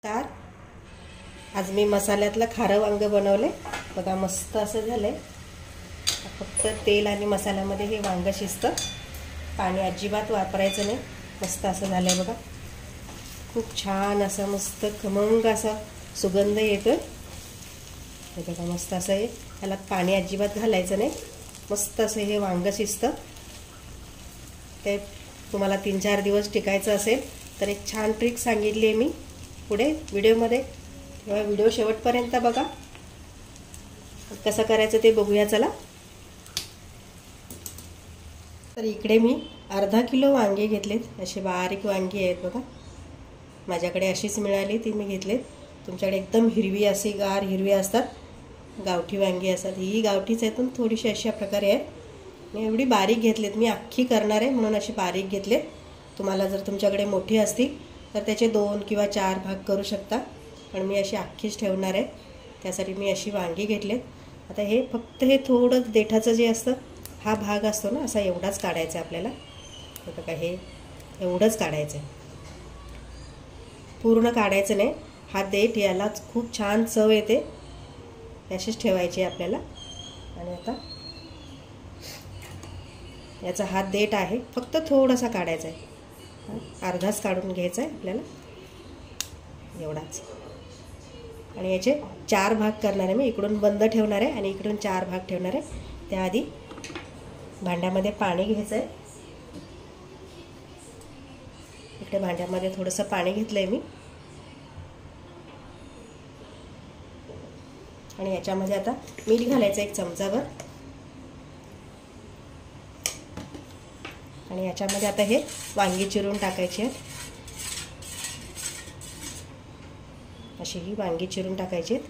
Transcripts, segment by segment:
तर आज मी मसाल्यातलं खारं वांग बनवले बघा, मस्त असं झालंय। फक्त तेल आणि मसाल्यामध्ये हे वांग शिजतं, पाणी अजिबात वापरायचं नाही। मस्त असं झालंय बघा, खूप छान असं मस्त खमंग असा सुगंध येतोय। हे बघा मस्त असं आहे, याला पाणी अजिबात घालायचं नाही। मस्त असं हे वांग शिजतं। ते तुम्हाला 3-4 दिवस टिकायचं असेल तर एक छान ट्रिक सांगितली आहे मी पुढे व्हिडिओमध्ये, तेव्हा व्हिडिओ शेवटपर्यंत बघा। कसं करायचं ते बघूया चला। तर इकडे मी अर्धा किलो वांगे घेतलेत, असे बारीक वांगी आहेत बघा। माझ्याकडे अशीच मिळाली ती मी घेतलेत। तुमच्याकडे एकदम हिरवी अशी गार हिरवी असतात, गावठी वांगी असतात, ही गावठीच आहेत पण थोडीशी अशा प्रकारे आहेत। मी एवढी बारीक घेतलेत, मी अख्खी करणार आहे म्हणून अशी बारीक घेतले। तुम्हाला जर तुमच्याकडे मोठी असतील तर त्याचे 2 किंवा 4 भाग करू शकता, पण मी अशी अख्खीच ठेवणार आहे, त्यासाठी मी अशी वांगी घेतलेत। आता हे फक्त हे थोडं देठाचं जे असतं, हा भाग असतो ना असा, एवढाच काढायचा आहे आपल्याला। हे बघा, हे एवढंच काढायचं आहे, पूर्ण काढायचं नाही। हा देठ यालाच खूप छान चव येते, अशीच ठेवायची आपल्याला। आणि आता याचा हा देठ आहे, फक्त थोडासा काढायचा आहे, अर्धाच काढून घ्यायचा आहे आपल्याला, एवढाच। आणि याचे 4 भाग करणार आहे मी, इकडून बंद ठेवणार आहे आणि इकडून 4 भाग ठेवणार आहे। त्याआधी भांड्यामध्ये पाणी घ्यायचं आहे। इकडे भांड्यामध्ये थोडंसं पाणी घेतलं आहे मी, आणि याच्यामध्ये आता मीठ घालायचं 1 चमचाभर। आणि याच्यामध्ये आता हे वांगी चिरून टाकायची आहेत, अशी ही वांगी चिरून टाकायची आहेत।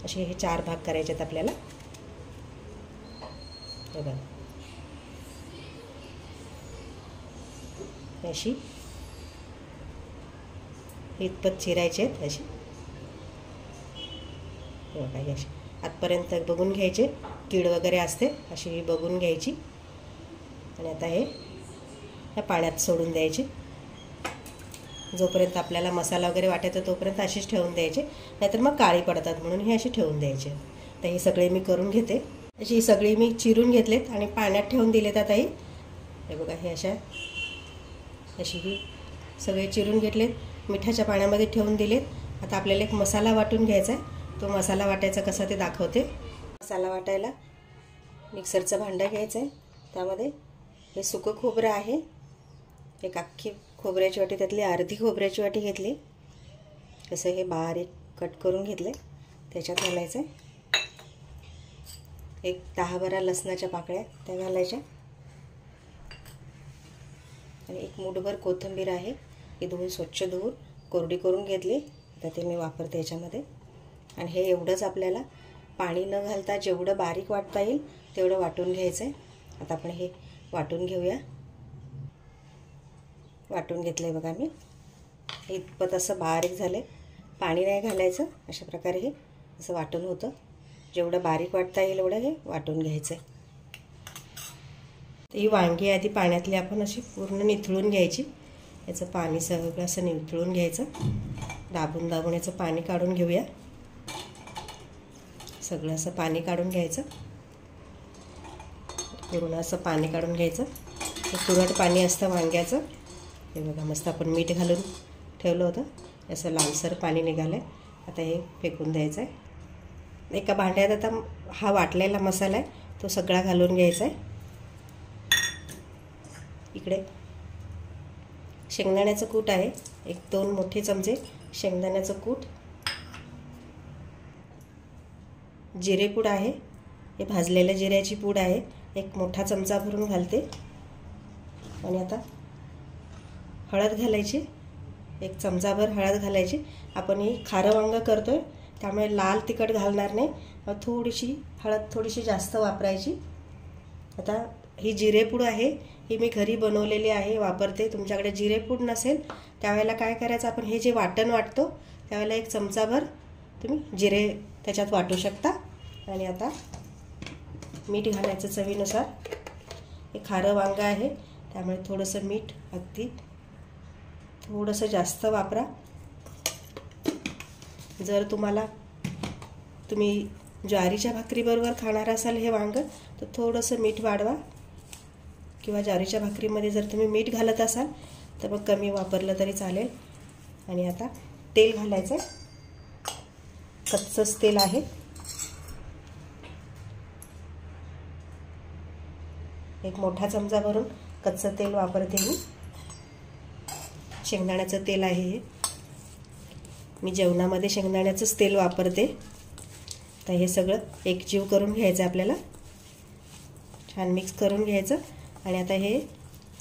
असे हे 4 भाग करायचे आहेत आपल्याला। हे बघा, अशी इतपत चिरायचे आहेत अशी। हे बघा, अशी आतपर्यंत बघून घ्यायचे, कीड वगैरे असते अशी ही बघून घ्यायची। आणि आता हे ह्या पाण्यात सोडून द्यायचे, जोपर्यंत आपल्याला मसाला वगैरे वाटायचा तोपर्यंत अशीच ठेवून द्यायचे, नाहीतर मग काळी पडतात म्हणून हे अशी ठेवून द्यायचे। तर हे सगळे मी करून घेते, अशी सगळी मी चिरून घेतलेत आणि पाण्यात ठेवून दिलेत आता ही। हे बघा, हे अशी ही सगळे चिरून घेतलेत, मिठाच्या पाण्यामध्ये ठेवून दिलेत। आता आपल्याला एक मसाला वाटून घ्यायचा आहे, तो मसाला वाटायचा कसा ते दाखवते। मसाला वाटायला मिक्सरचं भांडं घ्यायचं आहे, त्यामध्ये हे सुकं खोबरं आहे, एक अख्खी खोबऱ्याची वाटी, त्यातली अर्धी खोबऱ्याची वाटी घेतली, असं हे बारीक कट करून घेतले, त्याच्यात घालायचं आहे। एक 10-12 लसणाच्या पाकळ्या त्या घालायच्या, आणि एक मूठभर कोथिंबीर आहे, ही धुवून स्वच्छ धुवून कोरडी करून घेतली, आता ते मी वापरते याच्यामध्ये। आणि हे एवढंच आपल्याला पाणी न घालता जेवढं बारीक वाटता येईल तेवढं वाटून घ्यायचं आहे। आता आपण हे वाटून घेऊया। वाटून घेतलं आहे बघा मी, इतपत असं बारीक झालं, पाणी नाही घालायचं, अशा प्रकारे हे असं वाटून होतं। जेवढं बारीक वाटता येईल एवढं हे वाटून घ्यायचं आहे। ही वांगी आधी पाण्यातली आपण अशी पूर्ण निथळून घ्यायची, याचं पाणी सगळं असं निथळून घ्यायचं, दाबून दाबून याचं पाणी काढून घेऊया, सगळं असं पाणी काढून घ्यायचं, पूर्ण असं पाणी काढून घ्यायचं। हे तुरट पाणी असतं वांग्याचं। हे बघा, मस्त आपण मीठ घालून ठेवलं होतं, असं लालसर पाणी निघालं आहे। आता हे फेकून द्यायचं आहे। एका भांड्यात आता हा वाटलेला मसाला आहे तो सगळा घालून घ्यायचा आहे। इकडे शेंगदाण्याचं कूट आहे, 1-2 मोठे चमचे शेंगदाण्याचं कूट, जिरेपूड आहे, हे भाजलेल्या जिऱ्याची पूड आहे, 1 मोठा चमचा भरून घालते। आणि आता हळद घालायची, 1 चमचाभर हळद घालायची। आपण ही खारं वांग करतोय त्यामुळे लाल तिखट घालणार नाही, थोडीशी हळद थोडीशी जास्त वापरायची। आता ही जिरेपूड आहे, ही मी घरी बनवलेली आहे, वापरते। तुमच्याकडे जिरेपूड नसेल त्यावेळेला काय करायचं, आपण हे जे वाटण वाटतो त्यावेळेला 1 चमचाभर तुम्ही जिरे त्याच्यात वाटू शकता। आणि आता मीठ घालायचं चवीनुसार। हे खारं वांग आहे त्यामुळे थोडंसं मीठ अगदी थोडंसं जास्त वापरा. जर तुम्ही ज्वारीच्या भाकरीबरोबर खाणार असाल हे वांग तर थोडंसं मीठ वाढवा, किंवा ज्वारीच्या भाकरीमध्ये जर तुम्ही मीठ घालत असाल तर मग कमी वापरलं तरी चालेल. आणि आता तेल घालायचं. कच्चंच तेल आहे. एक मोठा चमचा भरून कच्चं तेल वापरते मी. शेंगदाण्याचं तेल आहे हे. मी जेवणामध्ये शेंगदाण्याचंच तेल वापरते. तर हे सगळं एकजीव करून घ्यायचं आपल्याला. छान मिक्स करून घ्यायचं. आणि आता हे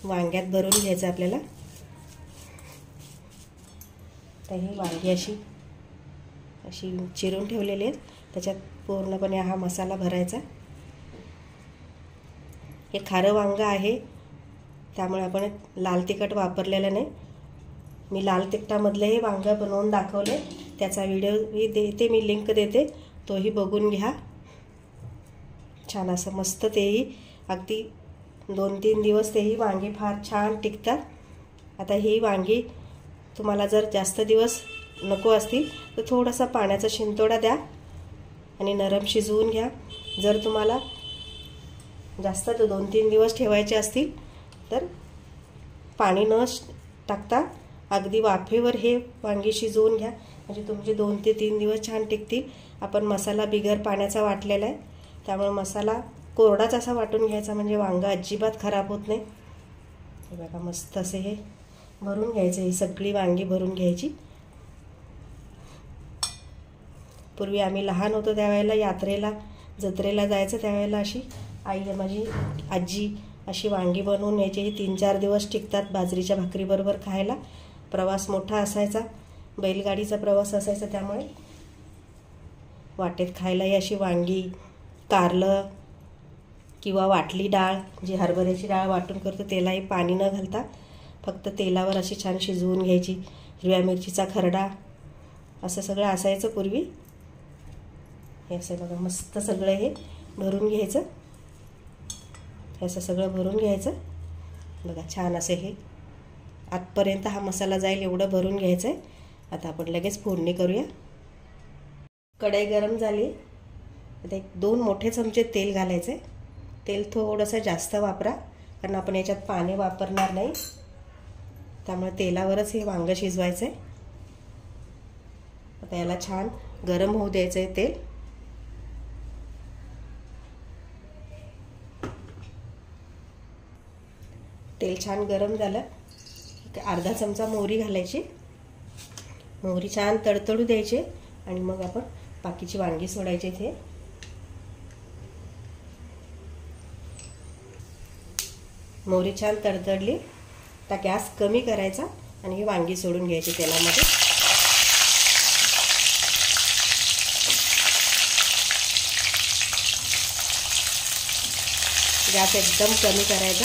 वांग्यात भरून घ्यायचं आपल्याला. तर ही वांगी अशी चिरून ठेवलेली आहेत, त्याच्यात पूर्णपणे हा मसाला भरायचा. हे खारं वांग आहे त्यामुळे आपण लाल तिखट वापरलेलं नाही. मी लाल तिखटामधले हे वांग बनवून दाखवले, त्याचा व्हिडिओ देते मी, लिंक देते, तोही बघून घ्या. छान असं मस्त तेही अगदी 2-3 दिवस तेही वांगी फार छान टिकतात. आता ही वांगी तुम्हाला जर जास्त दिवस नको असतील तर थोडासा पाण्याचा शिंतोडा द्या आणि नरम शिजवून घ्या. जर तुम्हाला जास्त 2-3 दिवस ठेवायचे असतील तर पाणी न टाकता अगदी वाफेवर हे वांगी शिजवून घ्या, म्हणजे तुमचे 2 ते 3 दिवस छान टिकतील. आपण मसाला बिगर पाण्याचा वाटलेला आहे त्यामुळे मसाला कोरडाच असा वाटून घ्यायचा, म्हणजे वांग अजिबात खराब होत नाही. हे बघा मस्त असे हे भरून घ्यायचे. ही सगळी वांगी भरून घ्यायची. पूर्वी आम्ही लहान होतो त्यावेळेला यात्रेला जत्रेला जायचं त्यावेळेला अशी आई माझी आजी अशी वांगी बनवून न्यायची. ही 3-4 दिवस टिकतात बाजरीच्या भाकरीबरोबर खायला. प्रवास मोठा असायचा, बैलगाडीचा प्रवास असायचा, त्यामुळे वाटेत खायलाही अशी वांगी, कारलं किंवा वाटली डाळ, जी हरभऱ्याची डाळ वाटून करतो त्यालाही पाणी न घालता फक्त तेलावर अशी छान शिजवून घ्यायची. हिरव्या मिरचीचा खरडा असं सगळं असायचं पूर्वी. हे असं बघा मस्त सगळं हे भरून घ्यायचं. हे असं सगळं भरून घ्यायचं. बघा छान असं हे आतपर्यंत हा मसाला जाईल एवढं भरून घ्यायचं आहे. आता आपण लगेच फोडणी करूया. कढई गरम झाली. आता 2 मोठे चमचे तेल घालायचं आहे. तेल थोडंसं जास्त वापरा कारण आपण याच्यात पाणी वापरणार नाही, त्यामुळे तेलावरच हे वांग शिजवायचं आहे. आता याला छान गरम होऊ द्यायचं आहे तेल. तेल छान गरम झालं. अर्धा चमचा मोहरी घालायची. मोहरी छान तडतडू द्यायची आणि मग आपण बाकीची वांगी सोडायची इथे. मोहरी छान तडतडली तर गॅस कमी करायचा आणि ही वांगी सोडून घ्यायची तेलामध्ये. गॅस एकदम कमी करायचा,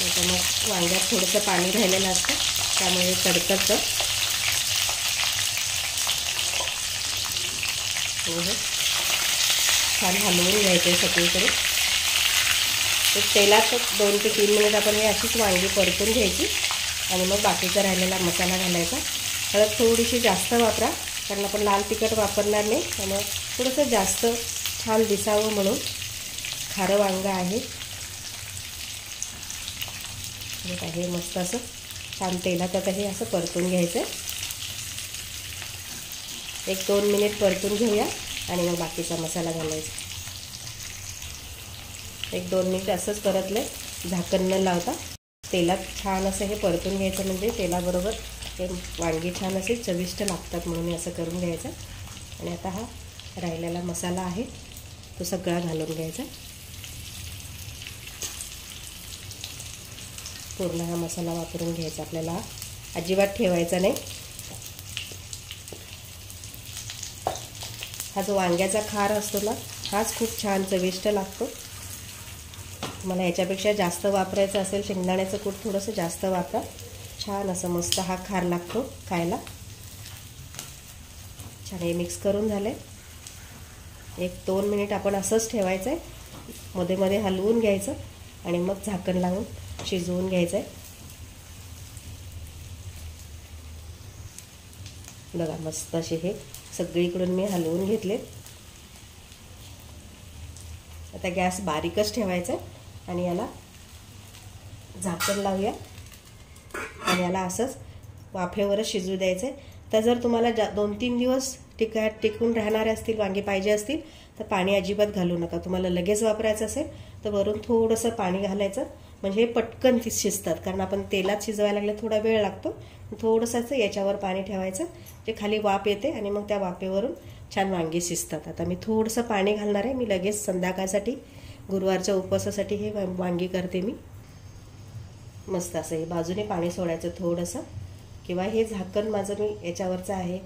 तर मग वांग्यात थोडंसं पाणी राहिलेलं असतं त्यामुळे तडतडतं. छान हलवून घ्यायचं सगळीकडे. तेलात 2 ते 3 मिनिट आपण हे अशीच वांगी परतून घ्यायची आणि मग बाकीचा राहिलेला मसाला घालायचा. हळद थोडीशी जास्त वापरा कारण आपण लाल तिखट वापरणार नाही, त्यामुळे थोडंसं जास्त छान दिसावं म्हणून. खारं वांग आहे. हे मस्त असं छान तेलात आता हे असं परतून घ्यायचं. 1-2 मिनिट परतून घेऊया आणि मग बाकीचा मसाला घालायचा. 1-2 मिनिट असंच परतलं, झाकण न लावता तेलात छान असं हे परतून घ्यायचं, म्हणजे तेलाबरोबर हे वांगी छान असे चविष्ट लागतात म्हणून हे असं करून घ्यायचं. आणि आता हा राहिलेला मसाला आहे तो सगळा घालून घ्यायचा. पूर्ण हा मसाला वापरून घ्यायचा आपल्याला. अजिबात ठेवायचा नाही. हा जो वांग्याचा खार असतो ना हाच खूप छान चविष्ट लागतो. मला याच्यापेक्षा जास्त वापरायचं असेल शेंगदाण्याचं कूट थोडंसं जास्त वापरा. छान असं मस्त हा खार लागतो खायला. छान हे मिक्स करून झाले. 1-2 मिनिट आपण असंच ठेवायचं आहे. मध्ये मध्ये हलवून घ्यायचं आणि मग झाकण लावून शिजवून घ्यायचं आहे. बघा मस्त असे हे सगळीकडून मी हलवून घेतले. आता गॅस बारीकच ठेवायचा आणि याला झाकण लावूया आणि याला असंच वाफेवरच शिजू द्यायचं आहे. तर जर तुम्हाला 2-3 दिवस टिकून राहणारे असतील वांगे पाहिजे असतील तर पाणी अजिबात घालू नका. तुम्हाला लगेच वापरायचं असेल तर वरून थोडंसं पाणी घालायचं, म्हणजे हे पटकन शिजतात. कारण आपण तेलात शिजवायला लागलं थोडा वेळ लागतो. थोडंसं याच्यावर पाणी ठेवायचं, जे खाली वाफ येते आणि मग त्या वाफेवरून छान वांगी शिजतात. आता मी थोडंसं पाणी घालणार आहे. मी लगेच संध्याकाळसाठी गुरुवारच्या उपवासासाठी हे वांगी करते मी. मस्त असं हे बाजूने पाणी सोडायचं थोडंसं, किंवा हे झाकण माझं मी याच्यावरचं आहे.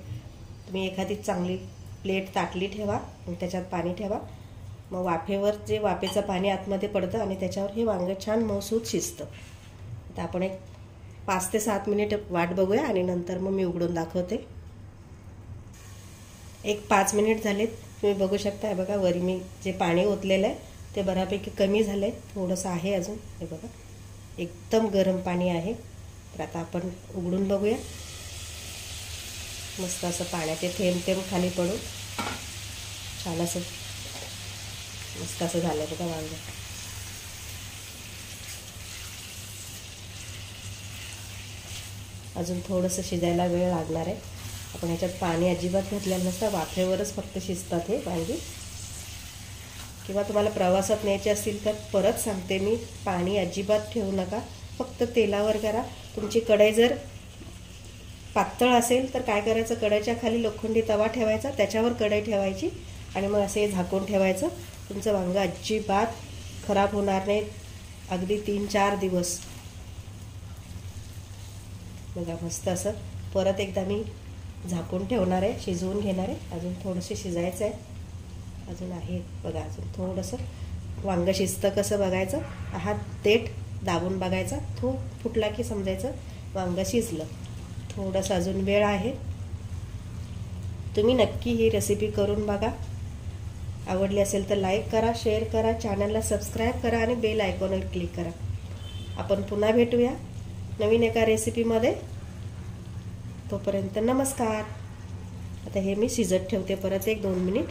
तुम्ही एखादी चांगली प्लेट ताटली ठेवा, मग त्याच्यात पाणी ठेवा. मग वाफेवर जे वाफेचं पाणी आतमध्ये पडतं आणि त्याच्यावर हे वांगं छान मऊसूत शिजतं. आता आपण एक 5 ते 7 मिनिट वाट बघूया आणि नंतर मग मी उघडून दाखवते. एक 5 मिनिट झालेत. तुम्ही बघू शकता. हे बघा वरी मी जे पाणी ओतलेलं आहे ते बऱ्यापैकी कमी झालं आहे. थोडंसं आहे अजून. हे बघा एकदम गरम पाणी आहे. तर आता आपण उघडून बघूया. मस्त असं पाण्याचे थेंब थेंब खाली पडून छान असं मस्त असं झालं बघा वांगं. अजून थोडंसं शिजायला वेळ लागणार आहे. आपण ह्याच्यात पाणी अजिबात घातलेलं नसतं, वाफेवरच फक्त शिजतात हे वांगी. किंवा तुम्हाला प्रवासात न्यायचे असतील तर परत सांगते मी, पाणी अजिबात ठेवू नका, फक्त तेलावर करा. तुमची कढई जर पातळ असेल तर काय करायचं, कढईच्या खाली लोखंडी तवा ठेवायचा, त्याच्यावर कढई ठेवायची आणि मग असे झाकून ठेवायचं. तुमचं वांगं अजिबात खराब होणार नाही, अगदी 3-4 दिवस. बघा मस्त असं परत एकदा मी झाकून ठेवणार आहे, शिजवून घेणार आहे. अजून थोडंसं शिजायचं आहे, अजून आहे बघा. अजून थोडंसं वांगं शिजतं कसं बघायचं, हात देठ दाबून बघायचा. तो फुटला की समजायचं वांगं शिजलं. थोडंसं अजून वेळ आहे. तुम्ही नक्की ही रेसिपी करून बघा. आवडली असेल तर लाईक करा, शेअर करा, चॅनलला सबस्क्राईब करा आणि बेल आयकॉनवर क्लिक करा. आपण पुन्हा भेटूया नवीन एका रेसिपीमध्ये. तोपर्यंत नमस्कार. आता हे मी शिजत ठेवते परत 1-2 मिनिट.